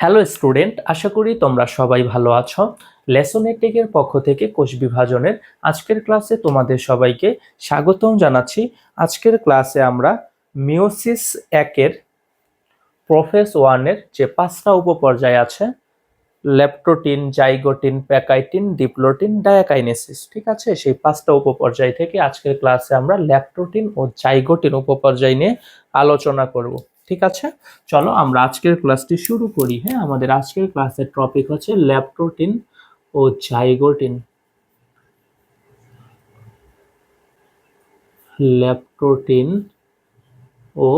Hello student, আশা করি তোমরা সবাই ভালো আছো। লেসন এটেকের পক্ষ থেকে কোষ বিভাজনের আজকের ক্লাসে তোমাদের সবাইকে স্বাগতম জানাচ্ছি। আজকের ক্লাসে আমরা মিওসিস একের প্রোফেজ ওয়ানের যে 5টা উপপর্যায় আছে, leptotene, zygotene, pachytene, diplotene, diakinesis, ঠিক আছে, সেই 5টা উপপর্যায় থেকে আজকের ক্লাসে আমরা ল্যাপ্টোটিন ও জাইগোটিন উপপর্যায় নিয়ে আলোচনা করব। ঠিক আছে, চলো আমরা আজকের ক্লাসটি শুরু করি। হ্যাঁ, আমাদের আজকের ক্লাসের টপিক হচ্ছে ল্যাপ্টোটিন ও জাইগোটিন। ল্যাপ্টোটিন ও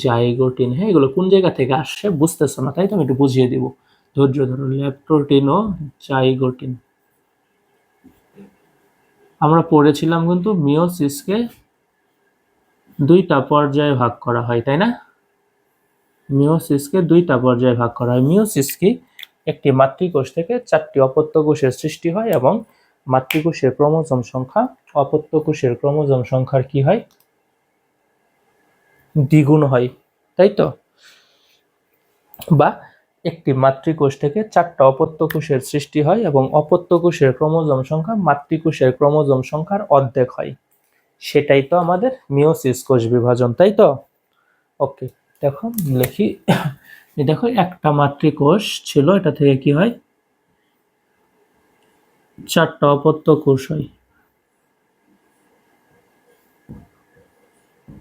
জাইগোটিন, হ্যাঁ, এগুলো কোন জায়গা থেকে আসছে বুঝতেছো না, তাই তো আমি একটু বুঝিয়ে দিব, ধৈর্য ধরো। ল্যাপ্টোটিন ও জাইগোটিন আমরা পড়েছিলাম কিন্তু মিওসিসকে 2টা পর্যায়ে ভাগ করা হয়, তাই না? মিওসিসকে 2টা পর্যায়ে ভাগ করা হয়। মিওসিস কি? একটি মাতৃকোষ থেকে 4টি অপত্য কোষের সৃষ্টি হয় এবং মাতৃকোষের ক্রোমোজোম সংখ্যা অপত্য কোষের ক্রোমোজোম সংখ্যার কি হয়? দ্বিগুণ হয়, তাই তো? বা একটি মাতৃকোষ থেকে 4টা অপত্য কোষের সৃষ্টি হয় এবং অপত্য কোষের ক্রোমোজোম সংখ্যা মাতৃকোষের ক্রোমোজোম সংখ্যার অর্ধেক হয়। সেটাই তো আমাদের মিওসিস কোষ বিভাজন, তাই তো? ওকে, দেখো লিখি। দেখো একটা মাতৃকোষ ছিল, এটা থেকে কি হয়? 4টা অপত্য কোষ হয়।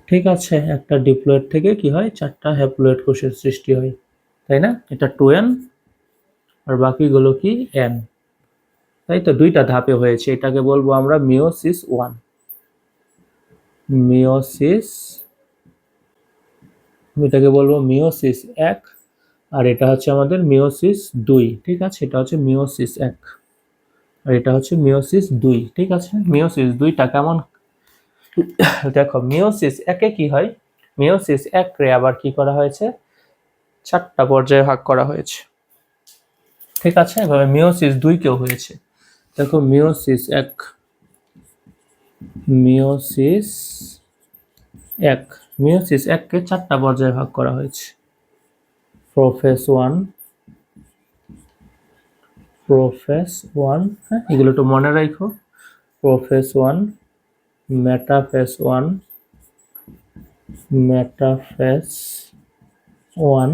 ঠিক আছে, একটা ডিপ্লয়েড থেকে কি হয়? 4টা হ্যাপ্লয়েড কোষের সৃষ্টি হয়, তাই না? এটা 2n আর বাকিগুলো কি? n, তাই তো? 2টা ধাপে হয়েছে, এটাকে বলবো আমরা মিওসিস 1, মিওসিস, এটাকে বলবো মিওসিস 1, আর এটা হচ্ছে আমাদের মিওসিস 2। ঠিক আছে, এটা হচ্ছে মিওসিস 1 আর এটা হচ্ছে মিওসিস 2। ঠিক আছে, মিওসিস 2টা কেমন? দেখো মিওসিস 1-এ কি হয়? মিওসিস 1-রে আবার কি করা হয়েছে? 4টা পর্যায়ে ভাগ করা হয়েছে। ঠিক আছে, এভাবে মিওসিস 2-কেও হয়েছে। দেখো মিওসিস 1, মিওসিস 1, মিওসিস 1-কে 4টা পর্যায়ে ভাগ করা হয়েছে। প্রোফেজ 1, প্রোফেজ 1, হ্যাঁ, এগুলো একটু মনে রাখো। প্রোফেজ 1, মেটাফেজ 1, মেটাফেজ 1,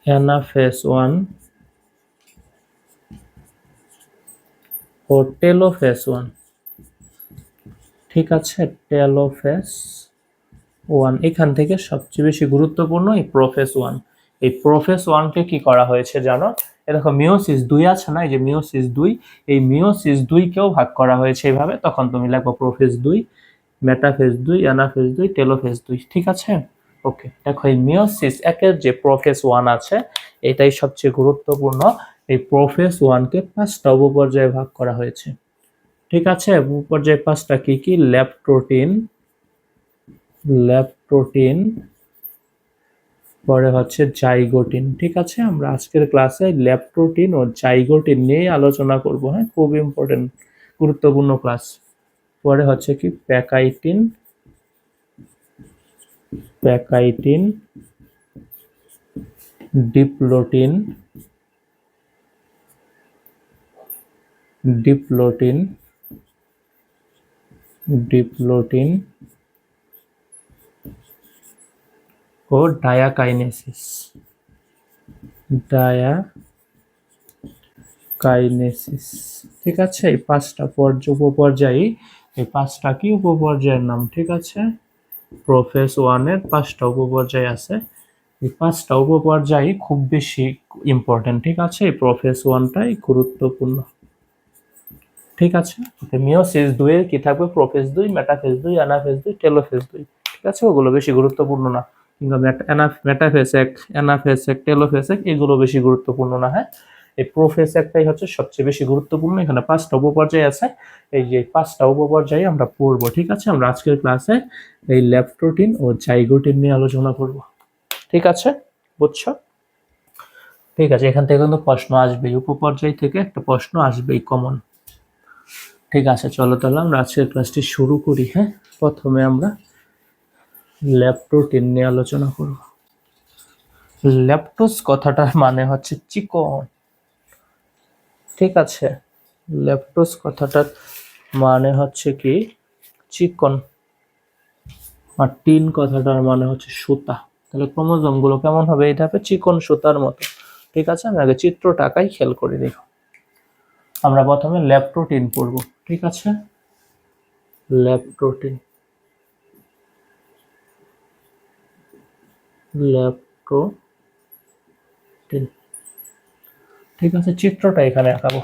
অ্যানাফেজ 1 ও টেলোফেজ 1। ঠিক আছে, টেলোফেজ 1। এখান থেকে সবচেয়ে বেশি গুরুত্বপূর্ণ এই প্রোফেজ 1। এই প্রোফেজ 1-কে কি করা হয়েছে জানো? দেখো মিওসিস 2 আছে না, এই যে মিওসিস 2, এই মিওসিস 2-কেও ভাগ করা হয়েছে এইভাবে। তখন তুমি লিখো প্রোফেজ 2, মেটাফেজ 2, অ্যানাফেজ 2, টেলোফেজ 2। ঠিক আছে, ওকে। দেখো এই মিওসিস 1-এর যে প্রোফেজ 1 আছে, এটাই সবচেয়ে গুরুত্বপূর্ণ। এই প্রোফেজ 1-কে 5টা উপপর্যায়ে ভাগ করা হয়েছে। ঠিক আছে, উপপর্যায় 5টা কি কি? ল্যাপ্টোটিন, ল্যাপ্টোটিন, পরে হচ্ছে জাইগোটিন। ঠিক আছে, আমরা আজকের ক্লাসে ল্যাপ্টোটিন ও জাইগোটিন নিয়ে আলোচনা করব। হ্যাঁ, খুব ইম্পর্টেন্ট, গুরুত্বপূর্ণ ক্লাস। পরে হচ্ছে কি? Pachytene, pachytene, diplotene, diplotene, diplotene ও ডায়াকাইনেসিস, ডায়াকাইনেসিস। ঠিক আছে, এই 5টা উপপর্যায়, এই 5টা কি উপপর্যায়ের নাম? ঠিক আছে, প্রোফেজ 1-এর 5টা উপপর্যায় আছে। এই 5টা উপপর্যায় খুব বেশি ইম্পর্টেন্ট। ঠিক আছে, এই প্রোফেজ 1টাই গুরুত্বপূর্ণ। ঠিক আছে, মিওসিস 2-এর কি থাকবে? Prophase 2, metaphase 2, anaphase 2, telophase 2। ঠিক আছে, ওগুলো বেশি গুরুত্বপূর্ণ না। কিংবা মেটাফেজ 1, অ্যানাফেজ 1, টেলোফেজ 1, এগুলো বেশি গুরুত্বপূর্ণ না। হ্যাঁ, এই প্রোফেজ 1টাই হচ্ছে সবচেয়ে বেশি গুরুত্বপূর্ণ। এখানে 5টা উপপর্যায় আছে, এই যে 5টা উপপর্যায় আমরা পড়বো। ঠিক আছে, আমরা আজকের ক্লাসে এই ল্যাপ্টোটিন ও জাইগোটিন নিয়ে আলোচনা করব। ঠিক আছে, বুঝছো? ঠিক আছে, এখান থেকে কিন্তু প্রশ্ন আসবেই, উপপর্যায় থেকে একটা প্রশ্ন আসবেই কমন। ঠিক আছে, চলো তাহলে আমরা আজকের ক্লাসটি শুরু করি। হ্যাঁ, প্রথমে আমরা ল্যাপ্টোটিন নিয়ে আলোচনা করব। ল্যাপটোস কথাটার মানে হচ্ছে চিকন, ঠিক আছে। ল্যাপটোস কথাটার মানে হচ্ছে কি চিকন, আর টিন কথাটার মানে হচ্ছে সুতা। তাহলে ক্রোমোজোম গুলো কেমন হবে? এই ধাপে চিকন সুতার মতো, ঠিক আছে। আমি আগে চিত্রটাকাই খেয়াল করে দেখো। আমরা প্রথমে ল্যাপটোটিন পড়ব, ঠিক আছে। ল্যাপটোটিন, ল্যাপটোটিন, ঠিক আছে। চিত্রটা এখানে আঁকাবো,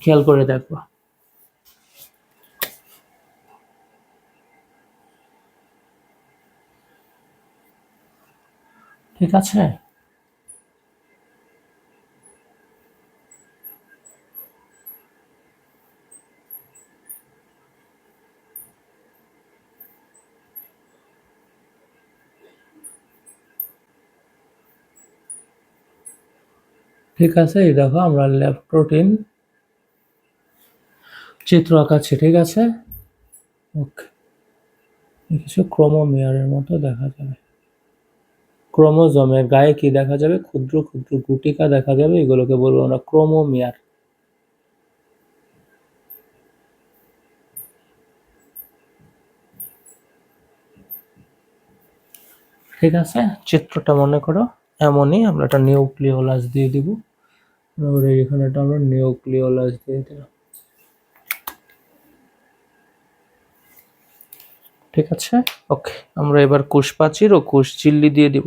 খেয়াল করে দেখবো, ঠিক আছে। ঠিক আছে, এই দেখো আমরা ল্যাপটোটিন চিত্র আঁকাচ্ছি, ঠিক আছে। ওকে, কিছু ক্রোমোমিয়ারের মতো দেখা যাবে। ক্রোমোজোমের গায়ে কি দেখা যাবে? ক্ষুদ্র ক্ষুদ্র গুটিকা দেখা যাবে, এগুলোকে বলবো আমরা ক্রোমোমিয়ার। ঠিক আছে, চিত্রটা মনে করো এমনই। আমরা একটা নিউক্লিওলাস দিয়ে দিব, এখানে আমরা নিউক্লিওলাস দিয়ে দিলাম, ঠিক আছে। ওকে, আমরা এবার কোষ প্রাচীর ও কোষ ঝিল্লি দিয়ে দিব।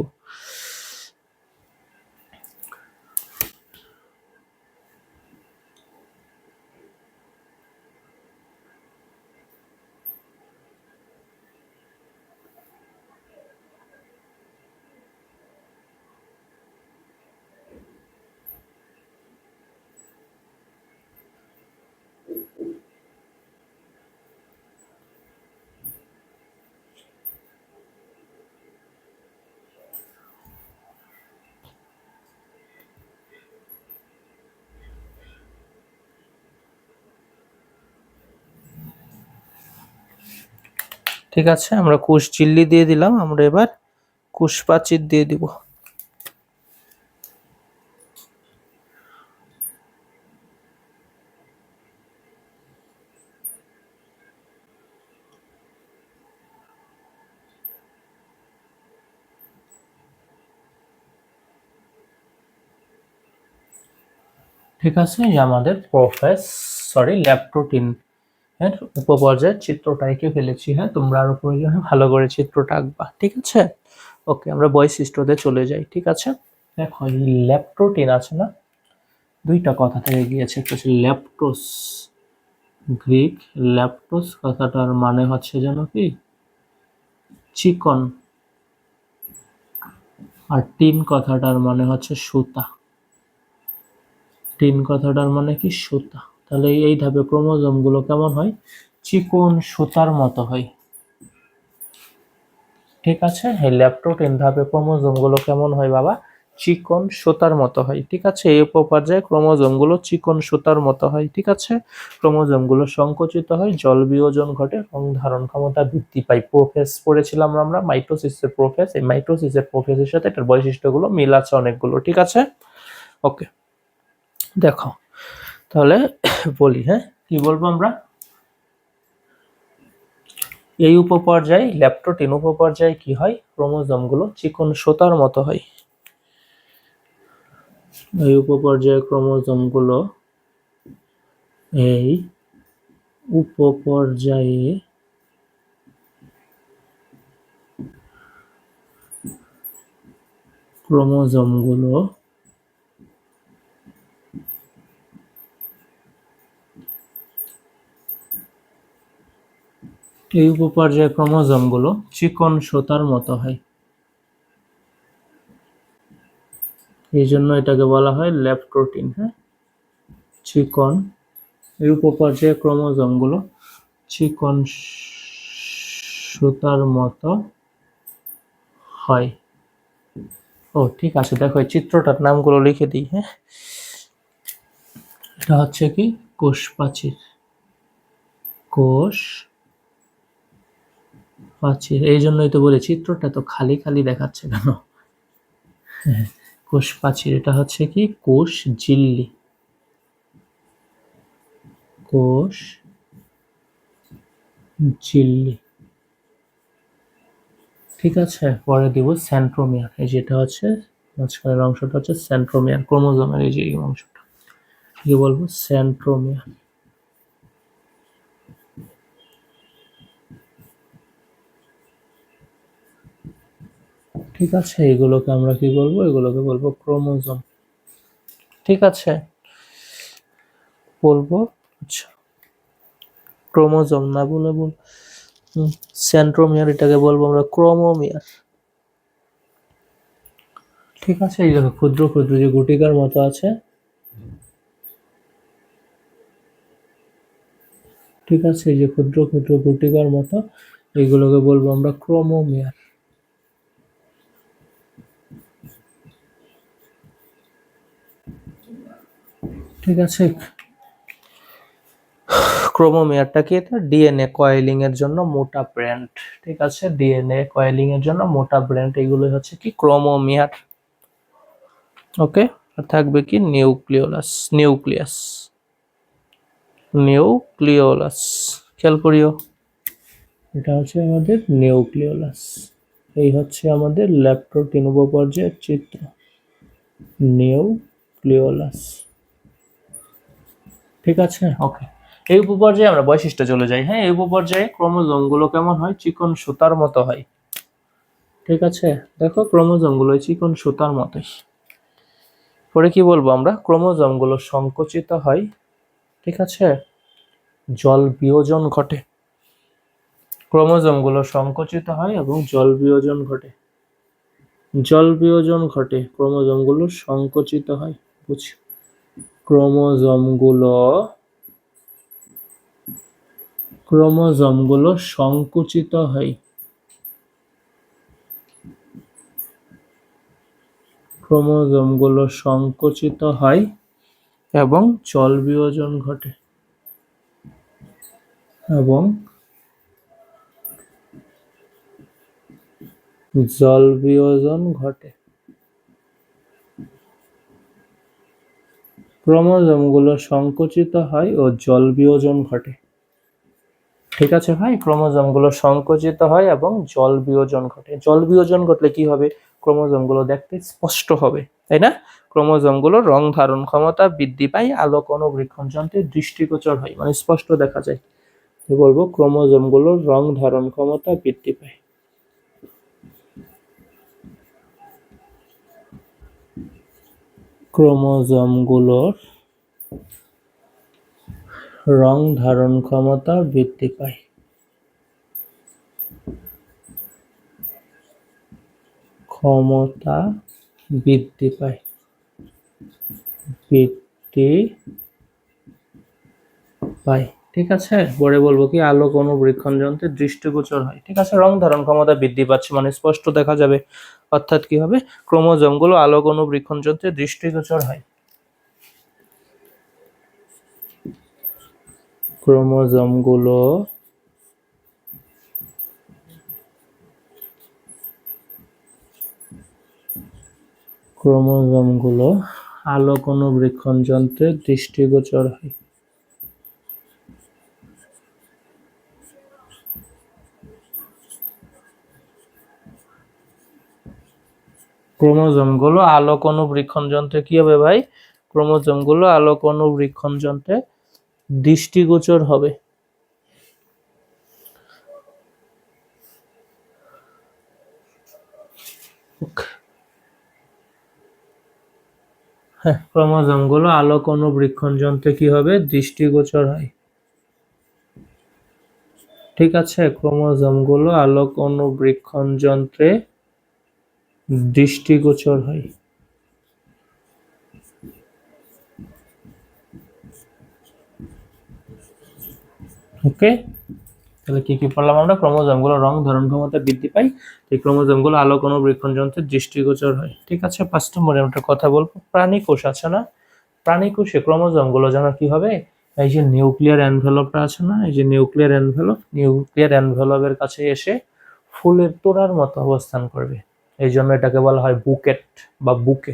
ঠিক আছে, আমরা কোষ ঝিল্লি দিয়ে দিলাম। আমরা এবার কোষ প্রাচীর দিয়ে দিব। ঠিক আছে, এই আমাদের ল্যাপটোটিন এর উপপর্যায়ের চিত্রটা এঁকে ফেলেছি। হ্যাঁ, তোমরা আরো প্রয়োজনে ভালো করে চিত্রটা আঁকবা, ঠিক আছে। ওকে, আমরা বৈশিষ্ট্যতে চলে যাই, ঠিক আছে। দেখো, এই ল্যাপটোটিন আছে না, দুইটা কথা থেকে গিয়েছে। একটা হচ্ছে ল্যাপটোস, গ্রিক ল্যাপটোস কথাটার মানে হচ্ছে যেন কি চিকন, আর টিন কথাটার মানে হচ্ছে সুতা। টিন কথাটার মানে কি সুতা। তাহলে এই ধাপে ক্রোমোজোম গুলো কেমন হয়? চিকন সুতার মতো হয়, ঠিক আছে। এই ল্যাপটোটিন ধাপে ক্রোমোজোম গুলো কেমন হয় বাবা? চিকন সুতার মতো হয়, ঠিক আছে। এই উপপর্যায়ে ক্রোমোজোম গুলো চিকন সুতার মতো হয়, ঠিক আছে। ক্রোমোজোম গুলো সংকুচিত হয়, জল বিয়োজন ঘটে, রং ধারণ ক্ষমতা বৃদ্ধি পায়। প্রোফেজ পড়েছিলাম আমরা, মাইটোসিসের প্রোফেজ। এই মাইটোসিসের প্রোফেজের সাথে এটার বৈশিষ্ট্যগুলো মিল আছে অনেকগুলো, ঠিক আছে। ওকে, দেখো তাহলে বলি, হ্যাঁ কি বলবো আমরা? এই উপপর্যায়ে ল্যাপটোটিন উপপর্যায়ে কি হয়? ক্রোমোজোম গুলো চিকন সুতার মতো হয়। এই উপপর্যায়ে ক্রোমোজোম গুলো এই উপপর্যায়ে ক্রোমোজোম গুলো এই উপপর্যায়ে ক্রোমোজোম গুলো চিকন সুতার মতো হয়, এই জন্য এটাকে বলা হয় ল্যাপটোটিন। হ্যাঁ, চিকন, এই উপপর্যায়ে ক্রোমোজোম গুলো চিকন সুতার মতো হয়। ও ঠিক আছে, দেখো এই চিত্রটার নামগুলো লিখে দিই। হ্যাঁ, এটা হচ্ছে কি কোষ প্রাচীর, কোষ প্রাচীর। এই জন্যই তো বলে চিত্রটা তো খালি খালি দেখাচ্ছে কেন? কোষ প্রাচীর, এটা হচ্ছে কি কোষ ঝিল্লি, কোষ ঝিল্লি। ঠিক আছে, পরে দিব সেন্ট্রোমিয়ার, এই যেটা হচ্ছে মাঝখানের অংশটা হচ্ছে সেন্ট্রোমিয়ার, ক্রোমোজোমের এই যে এই অংশটা কি বলবো, সেন্ট্রোমিয়ার। ঠিক আছে, এগুলোকে আমরা কি বলবো, এগুলোকে বলবো ক্রোমোজোম। ঠিক আছে, বলবো আচ্ছা ক্রোমোজোম না বলে সেন্ট্রোমিয়ার, এটাকে বলবো আমরা ক্রোমোমিয়ার। ঠিক আছে, এই দেখো ক্ষুদ্র ক্ষুদ্র যে গুটিকার মতো আছে, ঠিক আছে, এই যে ক্ষুদ্র ক্ষুদ্র গুটিকার মতো, এইগুলোকে বলবো আমরা ক্রোমোমিয়ার। ঠিক আছে, ক্রোমোমিয়ারটা কি, এটা ডিএনএ কয়েলিং এর জন্য মোটা ব্র্যান্ড। ঠিক আছে, ডিএনএ কয়েলিং এর জন্য মোটা ব্র্যান্ড, এগুলো হচ্ছে কি ক্রোমোমিয়ার। ওকে, আর থাকবে কি নিউক্লিওলাস, নিউক্লিয়াস, নিউক্লিওলাস, খেয়াল করিও, এটা হচ্ছে আমাদের নিউক্লিওলাস। এই হচ্ছে আমাদের ল্যাপ্টোটিন উপপর্যায়ের চিত্র, নিউক্লিওলাস। ঠিক আছে, ওকে। এই উপপর্যায়ে আমরা বৈশিষ্ট্য চলে যাই। হ্যাঁ, এই উপপর্যায়ে ক্রোমোজোম গুলো কেমন হয়, চিকন সুতার মতো হয়। ঠিক আছে, দেখো ক্রোমোজোম গুলো চিকন সুতার মতোই। পরে কি বলবো আমরা, ক্রোমোজোম গুলো সংকুচিত হয়। ঠিক আছে, জল বিয়োজন ঘটে, ক্রোমোজোম গুলো সংকুচিত হয় এবং জল বিয়োজন ঘটে, জল বিয়োজন ঘটে, ক্রোমোজোম গুলো সংকুচিত হয়। বুঝছি, ক্রোমোজোম গুলো, ক্রোমোজোম গুলো সংকুচিত হয়, ক্রোমোজোম গুলো সংকুচিত হয় এবং জল বিয়োজন ঘটে, এবং জল বিয়োজন ঘটে। ক্রোমোজোম গুলো সংকুচিত হয় ও জল বিয়োজন ঘটে। ঠিক আছে ভাই, ক্রোমোজোম গুলো সংকুচিত হয় এবং জল বিয়োজন ঘটে। জল বিয়োজন ঘটলে কি হবে, ক্রোমোজোম গুলো দেখতে স্পষ্ট হবে, তাই না? ক্রোমোজোম গুলো রং ধারণ ক্ষমতা বৃদ্ধি পায়, আলোক অনুবীক্ষণ যন্ত্রে দৃষ্টিগোচর হয়, মানে স্পষ্ট দেখা যায়। কি বলবো, ক্রোমোজোম গুলোর রং ধারণ ক্ষমতা বৃদ্ধি পায়। ক্রোমোজোম গুলোর রং ধারণ ক্ষমতা বৃদ্ধি পায়, ক্ষমতা বৃদ্ধি পায়, বৃদ্ধি পায়। ঠিক আছে, পরে বলবো কি আলোক অনুবীক্ষণ যন্ত্রে দৃষ্টিগোচর হয়। ঠিক আছে, রং ধারণ ক্ষমতা বৃদ্ধি পাচ্ছে মানে স্পষ্ট দেখা যাবে, অর্থাৎ কি হবে, ক্রোমোজোম গুলো আলোক অনুবীক্ষণ যন্ত্রে দৃষ্টিগোচর হয়। ক্রোমোজোম গুলো ক্রোমোজোম গুলো আলোক অনুবীক্ষণ যন্ত্রে দৃষ্টিগোচর হয়। ক্রোমোজোম গুলো আলোক অনুবীক্ষণ যন্ত্রে কি হবে ভাই, ক্রোমোজোম গুলো আলোক অনুবীক্ষণ যন্ত্রে দৃষ্টিগোচর হবে। হ্যাঁ, ক্রোমোজোম গুলো আলোক অনুবীক্ষণ যন্ত্রে কি হবে, দৃষ্টিগোচর হয়। ঠিক আছে, ক্রোমোজোম গুলো আলোক অনুবীক্ষণ যন্ত্রে দৃষ্টিগোচর হয়। ওকে, তাহলে কি কি পড়লাম আমরা, ক্রোমোজোম গুলো রং ধারণ ক্ষমতা বৃদ্ধি পায়, এই ক্রোমোজোম গুলো আলোক অনুবীক্ষণ যন্ত্রে দৃষ্টিগোচর হয়। ঠিক আছে, 5 নম্বরে একটা কথা বলবো, প্রাণী কোষ আছে না, প্রাণী কোষে ক্রোমোজোম গুলো যেন কি হবে, এই যে নিউক্লিয়ার এনভেলপটা আছে না, এই যে নিউক্লিয়ার এনভেলপ, নিউক্লিয়ার এনভেলপের কাছে এসে ফুলের তোড়ার মতো অবস্থান করবে, এই জন্য এটাকে বলা হয় বুকেট বা বুকে।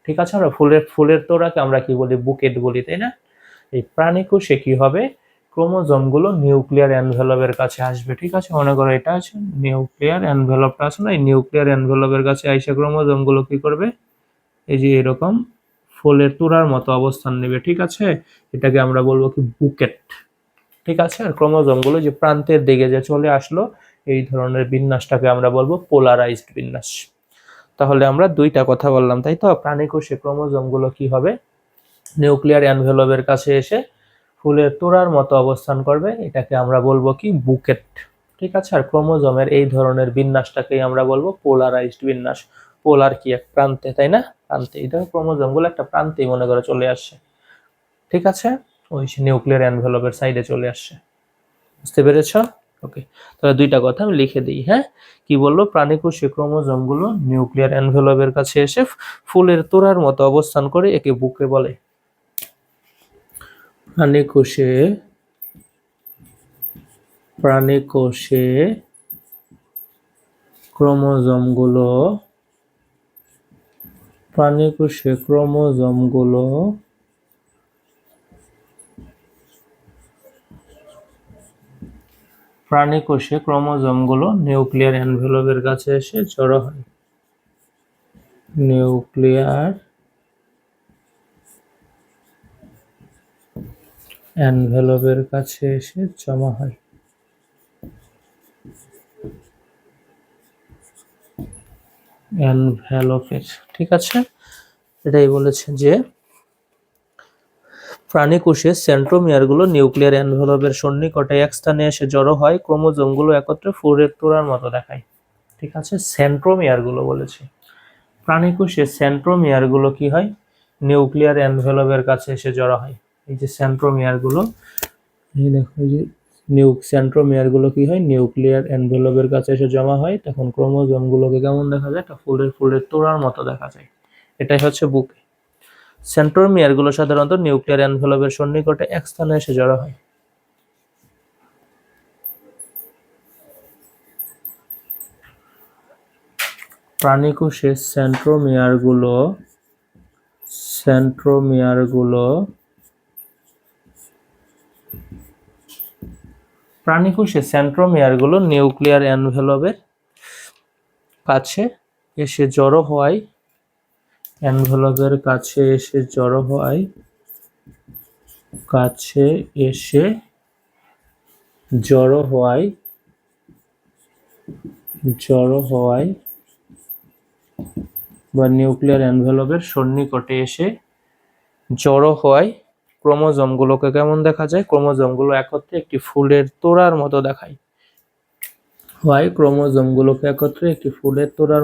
ঠিক আছে, আমরা ফুলের তোড়াকে আমরা কি বলি, বুকেট বলি, তাই না? এই প্রাণীকোষে কি হবে, ক্রোমোজোমগুলো নিউক্লিয়ার এনভেলপের কাছে আসবে। ঠিক আছে, মনে করো এটা আছে নিউক্লিয়ার এনভেলপটা আছে না, এই নিউক্লিয়ার এনভেলপের কাছে আইসা ক্রোমোজোমগুলো কি করবে, এই যে এরকম ফুলের তোড়ার মতো অবস্থান নেবে। ঠিক আছে, এটাকে আমরা বলবো কি বুকেট। ঠিক আছে, আর ক্রোমোজোমগুলো যে প্রান্তের দিকে যে চলে আসলো, এই ধরনের বিন্যাসটাকে আমরা বলবো পোলারাইজড বিন্যাস। তাহলে আমরা দুইটা কথা বললাম, তাই তো? প্রাণীকোষে ক্রোমোজোমগুলো কি হবে, নিউক্লিয়ার এনভেলপের কাছে এসে ফুলের তোড়ার মতো অবস্থান করবে, এটাকে আমরা বলবো কি বুকেট। ঠিক আছে, আর ক্রোমোজোমের এই ধরনের বিন্যাসটাকেই আমরা বলবো পোলারাইজড বিন্যাস। পোলার কি, এক প্রান্তে, তাই না? প্রান্তে, এটা ক্রোমোজোমগুলো একটা প্রান্তেই মনে করে চলে আসছে। ঠিক আছে, ওই নিউক্লিয়ার এনভেলপের সাইডে চলে আসছে। বুঝতে পেরেছ? ওকে, তাহলে দুইটা কথা আমি লিখে দিই। হ্যাঁ, কি বললো, প্রাণীকোষে ক্রোমোজোমগুলো নিউক্লিয়ার এনভেলপের কাছে এসে ফুলের তোড়ার মতো অবস্থান করে, একে বুকে বলে। প্রাণীকোষে ক্রোমোজোমগুলো নিউক্লিয়ার এনভেলপের কাছে এসে জড়ো হয়। নিউক্লিয়ার এনভেলপের কাছে এসে জমা হয়। এনভেলপের, ঠিক আছে, এটাই বলেছে যে প্রাণীকোষের সেন্ট্রোমিয়ারগুলো নিউক্লিয়ার এনভেলপের সন্নিকটে এক স্থানে এসে জড়ো হয়, ক্রোমোজোমগুলো একত্রে ফুলের তোড়ার মতো দেখায়। ঠিক আছে, সেন্ট্রোমিয়ারগুলো বলেছে। প্রাণীকোষের সেন্ট্রোমিয়ারগুলো কি হয়, নিউক্লিয়ার এনভেলপের কাছে এসে জড়ো হয়। এই যে সেন্ট্রোমিয়ারগুলো, এই দেখো, এই যে সেন্ট্রোমিয়ারগুলো কি হয়, নিউক্লিয়ার এনভেলপের কাছে এসে জমা হয়, তখন ক্রোমোজোমগুলোকে কেমন দেখা যায়, একটা ফুলের তোড়ার মতো দেখা যায়। এটাই হচ্ছে বুকে। সেন্ট্রোমিয়ারগুলো সাধারণত নিউক্লিয়ার এনভেলপের সন্নিকটে এক স্থানে এসে জড়ো হয়। প্রাণীকোষের সেন্ট্রোমিয়ারগুলো নিউক্লিয়ার এনভেলপের কাছে এসে জড়ো হওয়ায় বা নিউক্লিয়ার এনভেলপের সন্নিকটে এসে জড়ো হওয়ায় ক্রোমোজোমগুলোকে কেমন দেখা যায়, ক্রোমোজোমগুলো একত্রে একটি ফুলের তোড়ার মতো দেখায়। ক্রোমোজোমগুলোকে একত্রে ফুলের তোড়ার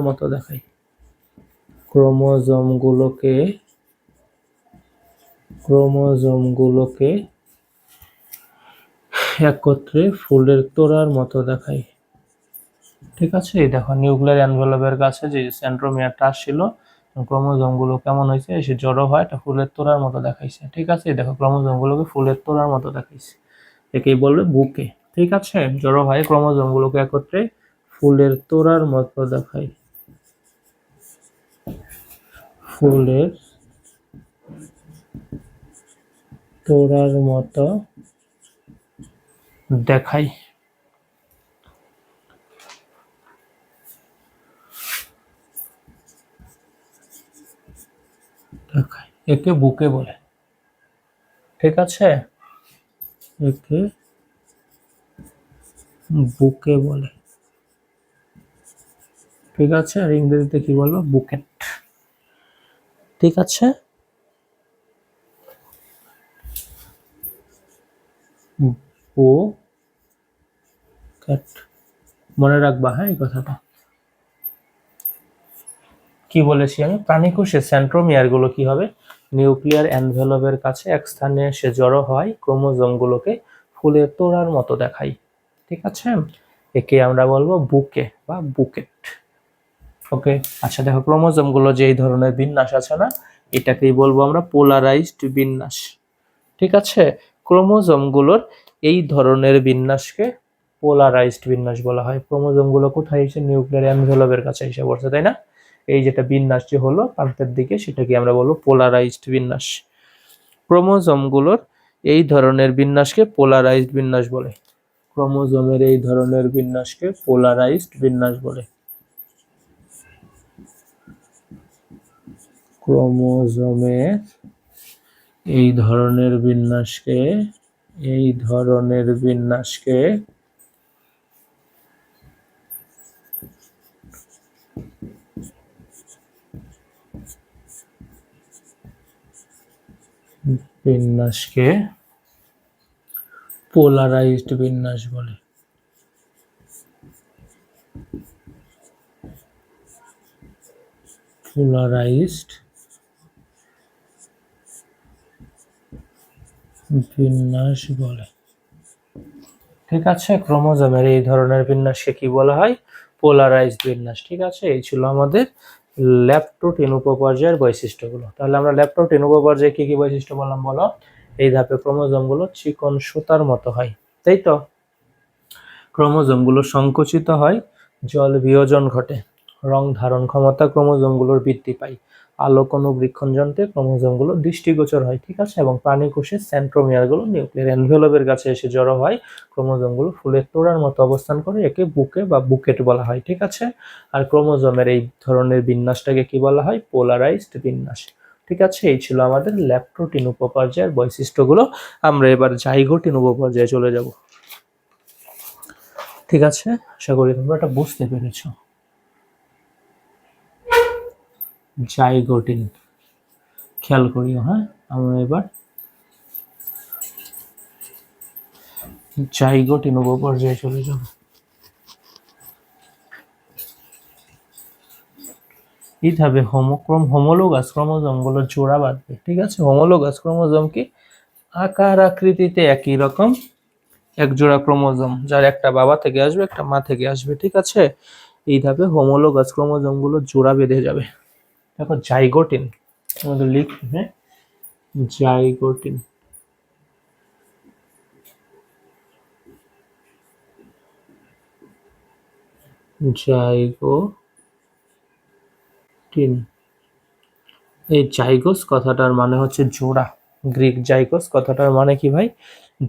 মতো দেখায়। ঠিক আছে, এই দেখো নিউক্লিয়ার এনভেলপের কাছে যে সেন্ট্রোমিয়ারটা আসছিল, ক্রোমোজোমগুলো কেমন হয়েছে, এসে জড়ো হয়, এটা ফুলের তোড়ার মতো দেখাইছে। ঠিক আছে, এই দেখো ক্রোমোজোমগুলোকে ফুলের তোড়ার মতো দেখাইছে, একেই বলবে বুকে। ঠিক আছে, জড়ো হয় ক্রোমোজোমগুলোকে একত্রে ফুলের তোড়ার মতো দেখায়। ফুলের তোড়ার মতো দেখায়। একে বুকে বলে। ঠিক আছে, একে বুকে বলে। ঠিক আছে, আর ইংরেজিতে কি বলবো, বুকেট। ঠিক আছে, বুকেট মনে রাখবা, হ্যাঁ, এই কথাটা। কি বলেছি আমি, প্রাণীকোষের সেন্ট্রোমিয়ারগুলো কি হবে, নিউক্লিয়ার এনভেলপের কাছে এক স্থানে এসে জড়ো হয়, ক্রোমোজোমগুলোকে ফুলের তোড়ার মতো দেখায়। ঠিক আছে, একে আমরা বলবো বুকে বা বুকেট। ওকে, আচ্ছা দেখো, ক্রোমোজোমগুলো যে এই ধরনের বিন্যাস আছে না, এটাকেই বলবো আমরা পোলারাইজড বিন্যাস। ঠিক আছে, ক্রোমোজোমগুলোর এই ধরনের বিন্যাসকে পোলারাইজড বিন্যাস বলা হয়। ক্রোমোজোমগুলো কোথায় এসে, নিউক্লিয়ার এনভেলপের কাছে এসে পড়ছে, তাই না? এই যেটা বিন্যাস যে হলো প্রান্তের দিকে সেটাকে আমরা বলবো পোলারাইজড বিন্যাস। ক্রোমোজোমগুলোর এই ধরনের বিন্যাসকে পোলারাইজড বিন্যাস বলে। ক্রোমোজোমের এই ধরনের বিন্যাসকে পোলারাইজড বিন্যাস বলে। ক্রোমোজোমের এই ধরনের বিন্যাসকে পোলারাইজড বিন্যাস বলে। পোলারাইজড বিন্যাস বলে। ঠিক আছে, ক্রোমোজোমের এই ধরনের বিন্যাসকে কি বলা হয়? পোলারাইজড বিন্যাস। ঠিক আছে, এই ছিল আমাদের ল্যাপ্টোটিন উপপর্যায়ের বৈশিষ্ট্যগুলো। তাহলে আমরা ল্যাপ্টোটিন উপপর্যায়ে কি কি বৈশিষ্ট্য বললাম বলো? এই ধাপে ক্রোমোজোমগুলো চিকন সুতার মতো হয়, তাই তো? ক্রোমোজোমগুলো সংকুচিত হয়, জল বিয়োজন ঘটে, রং ধারণ ক্ষমতা ক্রোমোজোমগুলোর বৃদ্ধি পায়, আলোক অনুবীক্ষণ যন্ত্রে ক্রোমোজোমগুলো দৃষ্টিগোচর হয়। ঠিক আছে, এবং প্রাণীকোষে সেন্ট্রোমিয়ারগুলো নিউক্লিয়ার এনভেলপের কাছে এসে জড়ো হয়, ক্রোমোজোমগুলো ফুলের তোড়ার মতো অবস্থান করে, একে বুকে বা বুকেট বলা হয়। ঠিক আছে, আর ক্রোমোজোমের এই ধরনের বিন্যাসটাকে কি বলা হয়? পোলারাইজড বিন্যাস। ঠিক আছে, এই ছিল আমাদের ল্যাপ্টোটিন উপপর্যায়ের বৈশিষ্ট্যগুলো। আমরা এবার জাইগোটিন উপপর্যায়ে চলে যাব। ঠিক আছে, আশা করি তোমরা এটা বুঝতে পেরেছো। জাইগোটিন খেয়াল করিও। হ্যাঁ, আমরা এবার জাইগোটিন উপপর্যায়ে চলে যাব। এইভাবে হোমোলোগাস ক্রোমোজোম গুলো জোড়া বাঁধবে। ঠিক আছে, হোমোলোগাস ক্রোমোজোম কি আকার আকৃতিতে একই রকম এক জোড়া ক্রোমোজোম, যার একটা বাবা থেকে আসবে একটা মা থেকে আসবে। ঠিক আছে, এইভাবে হোমোলোগাস ক্রোমোজোম গুলো জোড়া বেঁধে যাবে। দেখো জাইগোটিন আমাদের লিখবে, হ্যাঁ, জাইগোটিন। জাইগোটিন, এই জাইগোস কথাটার মানে হচ্ছে জোড়া। গ্রিক জাইগোস কথাটার মানে কি ভাই?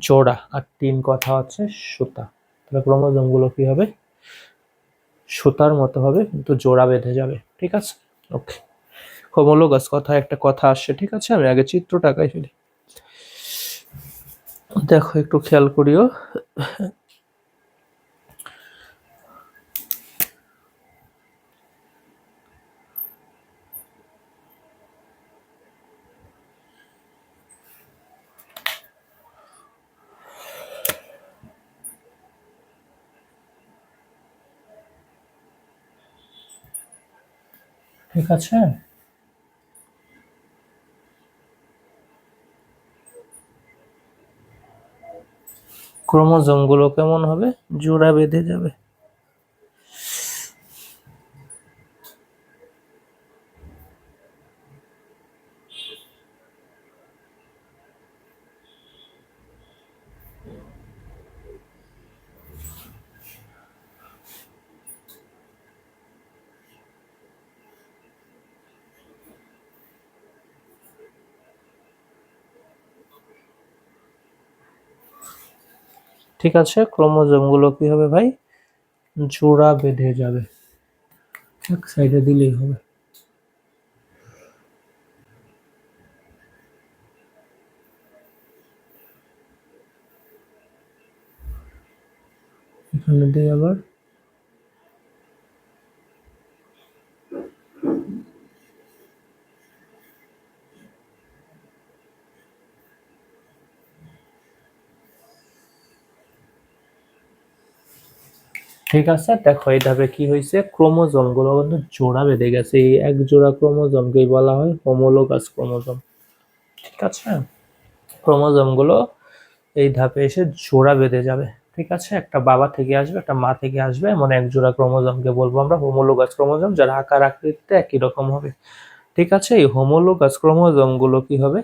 জোড়া। আর টিন কথা হচ্ছে সুতা। তাহলে ক্রোমোজোম গুলো কি হবে? সুতার মতো হবে, কিন্তু জোড়া বেঁধে যাবে। ঠিক আছে, ওকে। হোমোলোগাস কথা একটা কথা আসছে। ঠিক আছে, আমি আগে চিত্রটা আঁকাই ফেলি। দেখো একটু খেয়াল করিও। ঠিক আছে, ক্রোমোজোম গুলো কেমন হবে? জোড়া বেঁধে যাবে। ঠিক আছে, ক্রোমোজোম গুলো কি হবে ভাই? জোড়া বেঁধে যাবে। এক সাইডে দিলেই হবে। এখানে দিয়ে আবার ঠিক আছে। দেখো এইভাবে কি হয়েছে, ক্রোমোজোম গুলো কিন্তু জোড়া বেঁধে গেছে। এই এক জোড়া ক্রোমোজোমকেই বলা হয় হোমোলোগাস ক্রোমোজোম। ঠিক আছে, ক্রোমোজোম গুলো এই ধাপে এসে জোড়া বেঁধে যাবে। ঠিক আছে, একটা বাবা থেকে আসবে একটা মা থেকে আসবে, এমন এক জোড়া ক্রোমোজোমকে বলবো আমরা হোমোলোগাস ক্রোমোজোম, যার আকার আকৃতিতে একই রকম হবে। ঠিক আছে, এই হোমোলোগাস ক্রোমোজোম গুলো কি হবে?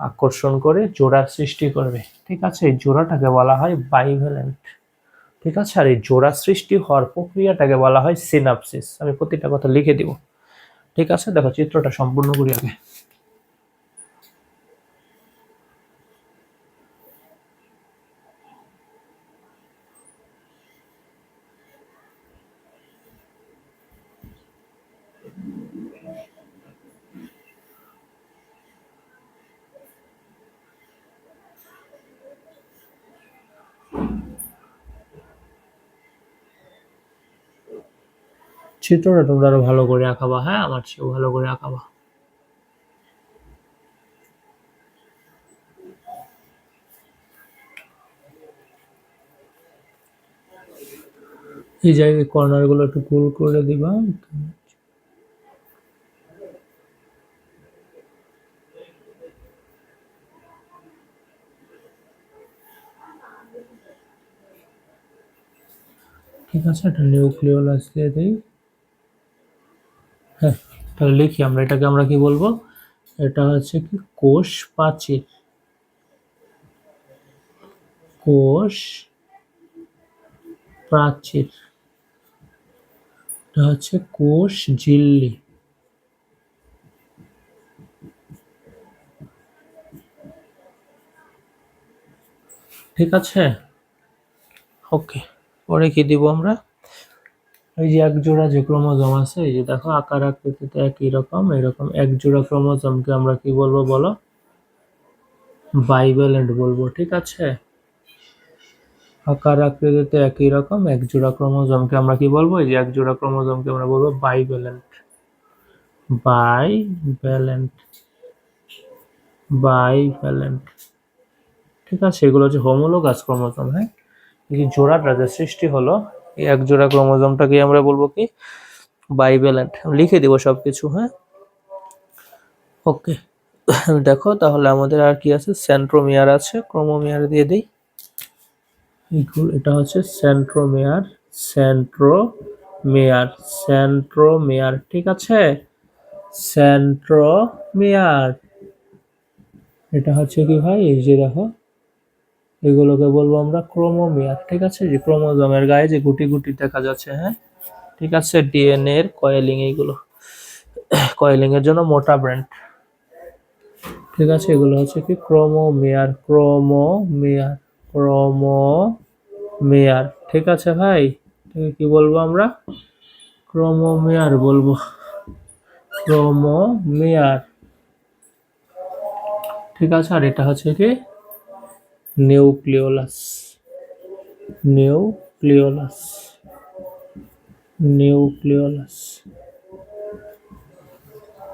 আকর্ষণ করে জোড়া সৃষ্টি করবে। ঠিক আছে, এই জোড়াটাকে বলা হয় বাইভ্যালেন্ট। ঠিক আছে, আর এই জোড়া সৃষ্টি হওয়ার প্রক্রিয়াটাকে বলা হয় সিনাপসিস। আমি প্রতিটা কথা লিখে দিব। ঠিক আছে, দেখো চিত্রটা সম্পূর্ণ করি আগে। চিত্রটা তোমরা আরো ভালো করে আঁকাবা, হ্যাঁ, আমার চেয়েও ভালো করে আঁকাবা। এই জায়গায় কর্নার গুলো একটু গোল করে দিবা। ঠিক আছে, এটা নিউক্লিওলাস দিয়ে দিই। হ্যাঁ, তাহলে লিখি আমরা এটাকে, আমরা কি বলবো, এটা হচ্ছে কি কোষ প্রাচীর, কোষ প্রাচীর, এটা হচ্ছে কোষ ঝিল্লি। ঠিক আছে, ওকে। পরে কি দিব আমরা, এই যে এক জোড়া যে ক্রোমোজোম আছে, এই যে দেখো আকার আকৃতিতে একই রকম, এরকম এক জোড়া ক্রোমোজোমকে আমরা কি বলবো বলো, বাইভ্যালেন্ট বলবো। ঠিক আছে, আকার আকৃতিতে একই রকম এক জোড়া ক্রোমোজোমকে আমরা কি বলবো, এই যে এক জোড়া ক্রোমোজোমকে আমরা বলবো বাইভ্যালেন্ট, বাইভ্যালেন্ট, বাইভ্যালেন্ট। ঠিক আছে, এগুলো হচ্ছে হোমোলোগাস ক্রোমোজোম। হ্যাঁ, এই জোড়াটা যে সৃষ্টি হলো, এই এক জোড়া ক্রোমোজোমটাকে আমরা বলবো কি, বাইভ্যালেন্ট। লিখে দিব সবকিছু, হ্যাঁ, ওকে। দেখো তাহলে আমাদের আর কি আছে, সেন্ট্রোমিয়ার আছে, ক্রোমোমিয়ার দিয়ে দেই। এটা হচ্ছে সেন্ট্রোমিয়ার, সেন্ট্রোমিয়ার, সেন্ট্রোমিয়ার। ঠিক আছে, সেন্ট্রোমিয়ার। এটা হচ্ছে কি ভাই, এই যে দেখো এগুলোকে বলবো আমরা ক্রোমোমিয়ার। ঠিক আছে, যে ক্রোমোজোমের গায়ে যে গুটি গুটি দেখা যাচ্ছে, হ্যাঁ, ঠিক আছে, ডিএনএ এর কয়েলিং, এইগুলো কয়েলিং এর জন্য মোটা ব্র্যান্ড। ঠিক আছে, এগুলো হচ্ছে কি ক্রোমোমিয়ার, ক্রোমোমিয়ার, ক্রোমোমিয়ার। ঠিক আছে ভাই, কি বলবো আমরা, ক্রোমোমিয়ার বলবো, ক্রোমোমিয়ার। ঠিক আছে, আর এটা হচ্ছে কি নিউক্লিওলাস, নিউক্লিওলাস, নিউক্লিওলাস।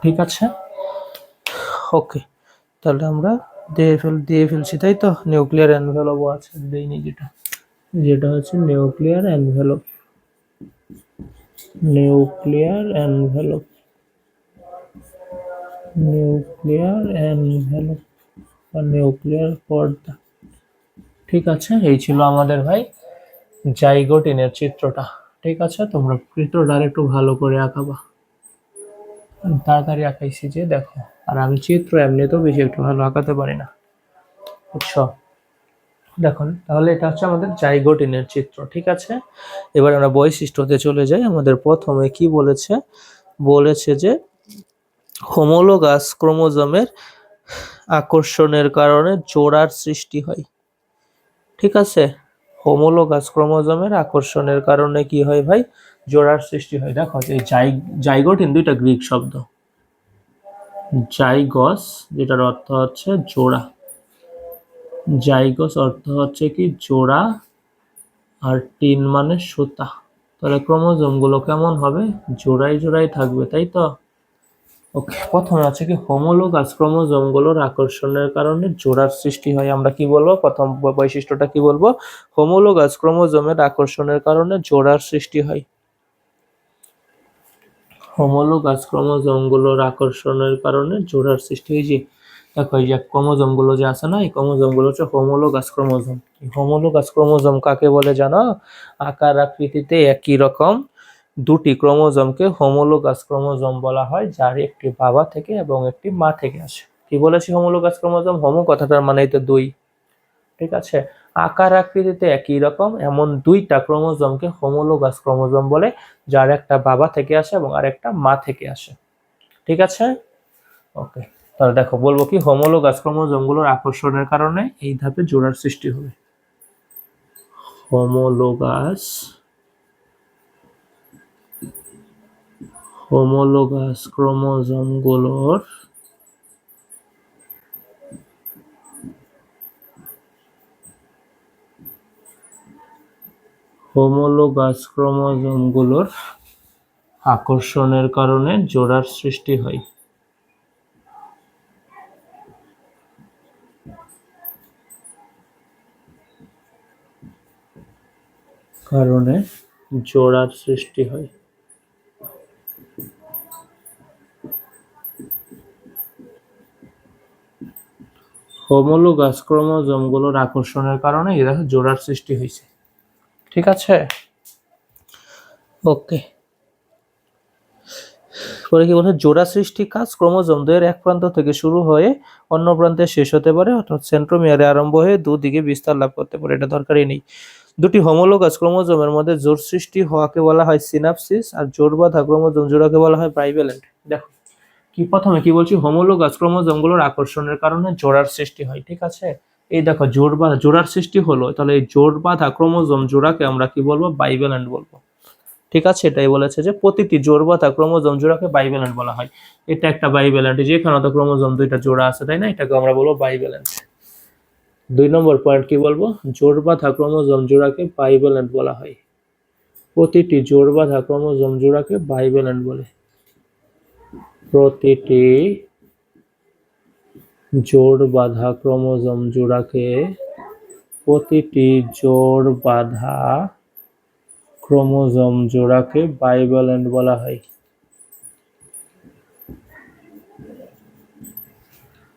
ঠিক আছে, ওকে। তাহলে আমরা দিয়ে ফেলছি, তাই তো। নিউক্লিয়ার এনভেলপও আছে, দেইনি, যেটা যেটা হচ্ছে nuclear envelope, nuclear envelope, nuclear envelope বা নিউক্লিয়ার পর্দা। ঠিক আছে, এই ছিল আমাদের ভাই জাইগোটিনের চিত্রটা। ঠিক আছে, তোমরা চিত্রটা একটু ভালো করে আঁকাবা, তাড়াতাড়ি আঁকাইছি যে দেখো। আর আমি চিত্র এমনিতেও বেশি একটু ভালো আঁকাতে পারি না, বুঝছো। দেখুন তাহলে এটা হচ্ছে আমাদের জাইগোটিনের চিত্র। ঠিক আছে, এবার আমরা বৈশিষ্ট্যতে চলে যাই। আমাদের প্রথমে কি বলেছে, বলেছে যে হোমোলোগাস ক্রোমোজোমের আকর্ষণের কারণে জোড়ার সৃষ্টি হয়। ঠিক আছে, হোমোলোগাস ক্রোমোজোমের আকর্ষণের কারণে কি হয় ভাই, জোড়ার সৃষ্টি হয়। দেখো এই জাইগোটিন দুইটা গ্রিক শব্দ, জাইগস যেটার অর্থ হচ্ছে জোড়া, জাইগস অর্থ হচ্ছে কি জোড়া, আর টিন মানে সুতা। তাহলে ক্রোমোজোম গুলো কেমন হবে, জোড়াই জোড়াই থাকবে, তাই তো। ওকে, প্রথমে আছে কি হোমোলোগাস ক্রোমোজোম গুলোর আকর্ষণের কারণে জোড়ার সৃষ্টি হয়। আমরা কি বলবো, প্রথম বৈশিষ্ট্যটা কি বলবো, হোমোলোগাস ক্রোমোজোমের আকর্ষণের কারণে জোড়ার সৃষ্টি হয়। হোমোলোগাস ক্রোমোজোম গুলোর আকর্ষণের কারণে জোড়ার সৃষ্টি হয়। যে দেখো এই যে ক্রোমোজোম গুলো যে আছে না, এই ক্রোমোজোম গুলো হচ্ছে হোমোলোগাস ক্রোমোজোম। হোমোলোগাস ক্রোমোজোম কাকে বলে জানো, আকার আকৃতিতে একই রকম দুটি ক্রোমোজোমকে হোমোলোগাস ক্রোমোজোম বলা হয়, যার একটি বাবা থেকে এবং একটি মা থেকে আসে। কি বলেছি, হোমোলোগাস ক্রোমোজোম, হোমো কথাটার মানে তো দুই। ঠিক আছে, আকার আকৃতিতে একই রকম এমন দুইটা ক্রোমোজোমকে হোমোলোগাস ক্রোমোজোম বলে, যার একটা বাবা থেকে আসে এবং আরেকটা মা থেকে আসে। ঠিক আছে। ওকে, তাহলে দেখো বলবো কি হোমোলোগাস ক্রোমোজোমগুলোর আকর্ষণের কারণে এই ধাপে জোড়ার সৃষ্টি হবে। হোমোলোগাস ক্রোমোজোমগুলোর আকর্ষণের কারণে জোড়ার সৃষ্টি হয়। কারণে জোড়ার সৃষ্টি হয়। হোমোলোগাস ক্রোমোজোমগুলোর আকর্ষণের কারণে এই দেখো জোড়ার সৃষ্টি হয়েছে। ঠিক আছে। ওকে, পরে কি বলছে, জোড়া সৃষ্টি কাজ ক্রোমোজোম দ্বয়ের এক প্রান্ত থেকে শুরু হয়ে অন্য প্রান্তে শেষ হতে পারে, অর্থাৎ সেন্ট্রোমিয়ারে আরম্ভ হয়ে দুদিকে বিস্তার লাভ করতে পারে। এটা দরকারই নেই। দুটি হোমোলোগাস ক্রোমোজোমের মধ্যে জোড় সৃষ্টি হওয়াকে বলা হয় সিনাপসিস, আর জোড় বাঁধা ক্রোমোজোম জোড়াকে বলা হয় বাইভ্যালেন্ট। দেখো কি প্রথমে কি বলছি, হোমোলোগাস ক্রোমোজোমগুলোর আকর্ষণের কারণে জোড়ার সৃষ্টি হয়। ঠিক আছে, এই দেখো জোড়ার সৃষ্টি হলো, তাহলে এই জোড় বাঁধা ক্রোমোজোম জোড়াকে আমরা কি বলবো, বাইভ্যালেন্ট বলবো। ঠিক আছে, এটাই বলেছে যে প্রতিটি জোড় বাঁধা ক্রোমোজোম জোড়াকে বাইভ্যালেন্ট বলা হয়। এটা একটা বাইভ্যালেন্ট, যেখানে তো ক্রোমোজোম দুইটা জোড়া আছে, তাই না, এটাকে আমরা বলবো বাইভ্যালেন্ট। 2 নম্বর পয়েন্ট কি বলবো, জোড় বাঁধা ক্রোমোজোম জোড়াকে বাইভ্যালেন্ট বলা হয়। প্রতিটি জোড় বাঁধা ক্রোমোজোম জোড়াকে বাইভ্যালেন্ট বলে। প্রতিটি জোড় বাঁধা ক্রোমোজোম জোড়াকে বাইভ্যালেন্ট বলা হয়।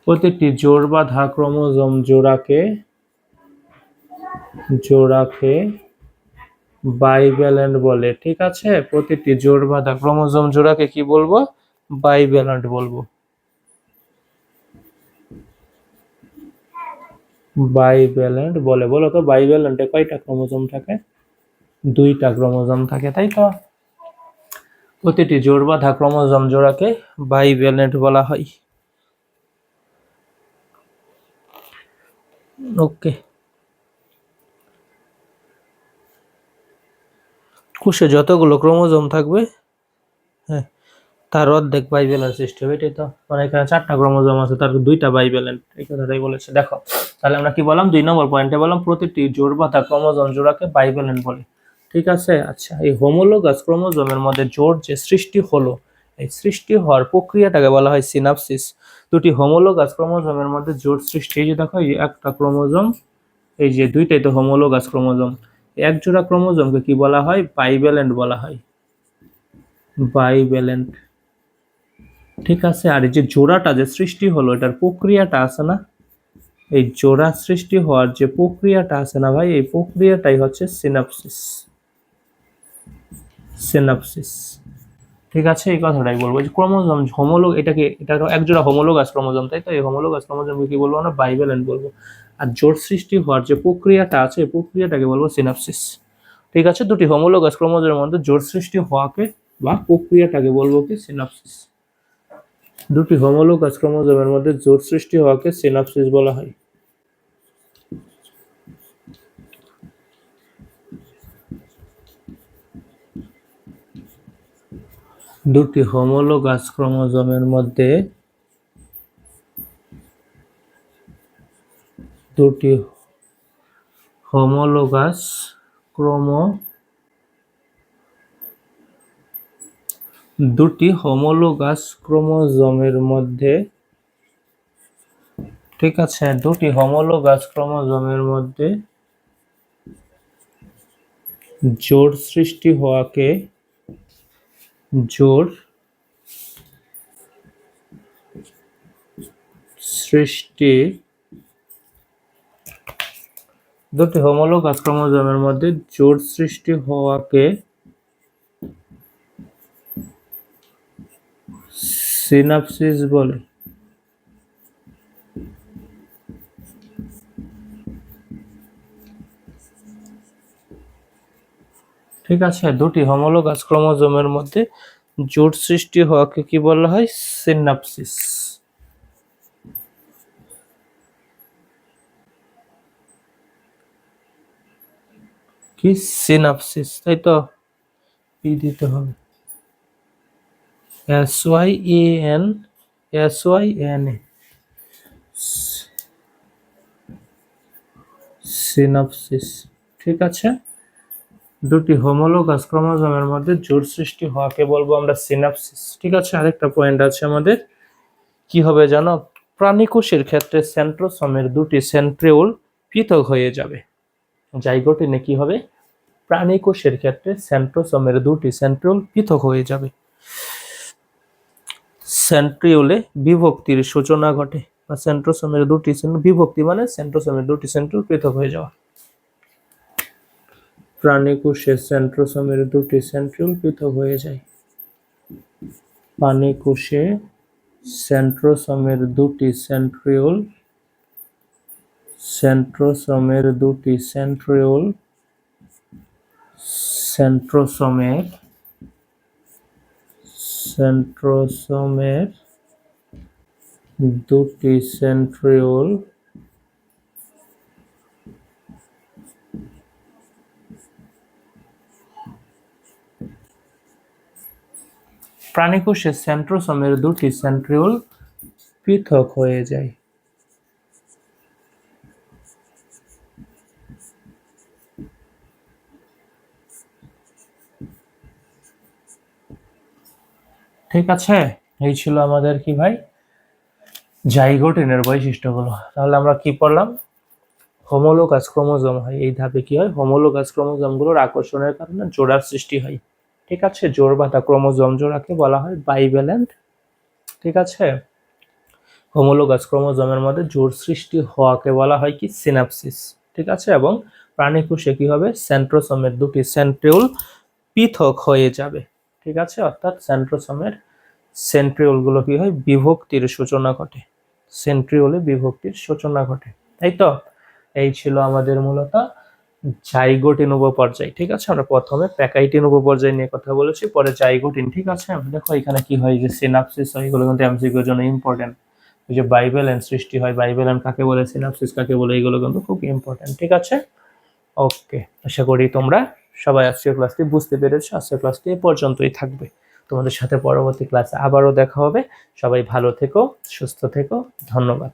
প্রতিটি জোড় বাঁধা ক্রোমোজোম জোড়াকে বাইভ্যালেন্ট বলে। ঠিক আছে, প্রতিটি জোড় বাঁধা ক্রোমোজোম জোড়াকে কি বলবো, বাইভ্যালেন্ট বলবো। বাইভ্যালেন্ট বলে। বলো তো বাইভ্যালেন্টে কয়টা ক্রোমোজোম থাকে? 2টা ক্রোমোজোম থাকে, তাই তো। প্রতিটি জোড় বাঁধা ক্রোমোজোম জোড়াকে বাইভ্যালেন্ট বলা হয়। ওকে, কোষে যতগুলো ক্রোমোজোম থাকবে, হ্যাঁ, তার অর্ধেক বাইভ্যালেন্ট সৃষ্টি হবে। এটাই তো, মানে এখানে 4টা ক্রোমোজোম আছে, তার 2টা বাইভ্যালেন্ট, এই কথাটাই বলেছে। দেখো তাহলে আমরা কি বললাম, 2 নম্বর পয়েন্টে বললাম প্রতিটি জোড় বাঁধা ক্রোমোজোম জোড়াকে বাইভ্যালেন্ট বলে। ঠিক আছে। আচ্ছা, এই হোমোলোগাস ক্রোমোজোমের মধ্যে জোড় যে সৃষ্টি হলো, এই সৃষ্টি হওয়ার প্রক্রিয়াটাকে বলা হয় সিনাপসিস। দুটি হোমোলোগাস ক্রোমোজোমের মধ্যে জোড় সৃষ্টি, এই যে দেখো, এই একটা ক্রোমোজোম, এই যে দুইটাই তো হোমোলোগাস ক্রোমোজোম, এক জোড়া ক্রোমোজোমকে কি বলা হয়, বাইভ্যালেন্ট বলা হয়। বাইভ্যালেন্ট। ঠিক আছে, আর এই যে জোড়াটা যে সৃষ্টি হলো, এটার প্রক্রিয়াটা আছে না, এই জোড়া সৃষ্টি হওয়ার যে প্রক্রিয়াটা আছে না ভাই, এই প্রক্রিয়াটাই হচ্ছে সিনাপসিস। সিনাপসিস। ঠিক আছে, এই কথাটাই বলবো যে ক্রোমোজোম এটা একজোড়া হোমোলোগাস ক্রোমোজোম, তাই তো, এই হোমোলোগাস ক্রোমোজোমকে কি বলবো, আমরা বাইভ্যালেন্ট বলবো। আর জোড় সৃষ্টি হওয়ার যে প্রক্রিয়াটা আছে, এই প্রক্রিয়াটাকে বলবো সিনাপসিস। ঠিক আছে, দুটি হোমোলোগাস ক্রোমোজোমের মধ্যে জোড় সৃষ্টি হওয়াকে বা প্রক্রিয়াটাকে বলবো কি, সিনাপসিস। দুটি হোমোলোগাস ক্রোমোজোমের মধ্যে জোড় সৃষ্টি হওয়াকে সিনাপসিস বলা হয়। দুটি হোমোলোগাস ক্রোমোজোমের মধ্যে দুটি হোমোলোগাস ক্রোমোজোমের মধ্যে, ঠিক আছে, দুটি হোমোলোগাস ক্রোমোজোমের মধ্যে জোড় সৃষ্টি হওয়াকে জোড় সৃষ্টি দুটি হোমোলোগাস ক্রোমোজোমের মধ্যে জোড় সৃষ্টি হওয়াকে সিনাপসিস বলে। ঠিক আছে, দুটি হোমোলোগাস ক্রোমোজোমের মধ্যে জোট সৃষ্টি হওয়াকে কি বলা হয়? সিনাপসিস। কি? সিনাপসিস, তাই তো? পি দিতে হবে, SYAN, SYNA, সিনাপসিস। ঠিক আছে, দুটি হোমোলোগাস ক্রোমোজোমের মধ্যে জোড় সৃষ্টি হওয়াকে বলবো আমরা সিনাপসিস। ঠিক আছে, আরেকটা পয়েন্ট আছে আমাদের, কি হবে জানো? প্রাণীকোষের ক্ষেত্রে সেন্ট্রোসোমের দুটি সেন্ট্রিওল পৃথক হয়ে যাবে। জাইগোটিনে কি হবে? প্রাণীকোষের ক্ষেত্রে সেন্ট্রোসোমের দুটি সেন্ট্রিওল পৃথক হয়ে যাবে। সেন্ট্রিওলে বিভক্তির সূচনা ঘটে, বা সেন্ট্রোসোমের দুটি বিভক্তি মানে সেন্ট্রোসোমের দুটি সেন্ট্রিওল পৃথক হয়ে যাওয়া। প্রাণীকোষে সেন্ট্রোসোমের দুটি সেন্ট্রিওল পৃথক হয়ে যায়। প্রাণীকোষে সেন্ট্রোসোমের দুটি সেন্ট্রিওল, সেন্ট্রোসোমের দুটি সেন্ট্রিওল, সেন্ট্রোসোমের সেন্ট্রোসোমের দুটি সেন্ট্রিওল প্রাণীকোষে সেন্ট্রোসোমের দুটি সেন্ট্রিওল পৃথক হয়ে যায়। ঠিক আছে, এই ছিল আমাদের কি ভাই জাইগোটিনের বৈশিষ্ট্যগুলো। তাহলে আমরা কি পড়লাম? হোমোলোগাস ক্রোমোজোম হয়, এই ধাপে কি হয়? হোমোলোগাস ক্রোমোজোমগুলোর আকর্ষণের কারণে জোড়ার সৃষ্টি হয়। ঠিক আছে, জোড় বাঁধা ক্রোমোজোম জোড়াকে বলা হয় বাইভ্যালেন্ট। ঠিক আছে, হোমোলোগাস ক্রোমোজোমের মধ্যে জোড় সৃষ্টি হওয়াকে বলা হয় কি? সিনাপসিস। ঠিক আছে, এবং প্রাণীকোষে কি হবে? সেন্ট্রোসোমের দুটি সেন্ট্রিওল পৃথক হয়ে যাবে। ঠিক আছে, অর্থাৎ সেন্ট্রোসোমের সেন্ট্রিওলগুলো কি হয়? বিভক্তির সূচনা ঘটে, সেন্ট্রিওলে বিভক্তির সূচনা ঘটে, তাই তো? এই ছিল আমাদের মূলত জাইগোটিন উপপর্যায়। ঠিক আছে, আমরা প্রথমে প্যাকাইটিন উপপর্যায় নিয়ে কথা বলেছি, পরে জাইগোটিন। ঠিক আছে, দেখো এখানে কি হয়, যে সিনাপসিস হয়, এগুলো কিন্তু এমসিকিউর জন্য ইম্পর্টেন্ট। ওই যে বাইভ্যালেন্ট সৃষ্টি হয়, বাইভ্যালেন্ট কাকে বলে, সিনাপসিস কাকে বলে, এগুলো কিন্তু খুব ইম্পর্টেন্ট। ঠিক আছে, ওকে, আশা করি তোমরা সবাই আজকের ক্লাসটি বুঝতে পেরেছো। আজকের ক্লাসটি এ পর্যন্তই থাকবে, তোমাদের সাথে পরবর্তী ক্লাসে আবারও দেখা হবে। সবাই ভালো থেকো, সুস্থ থেকো, ধন্যবাদ।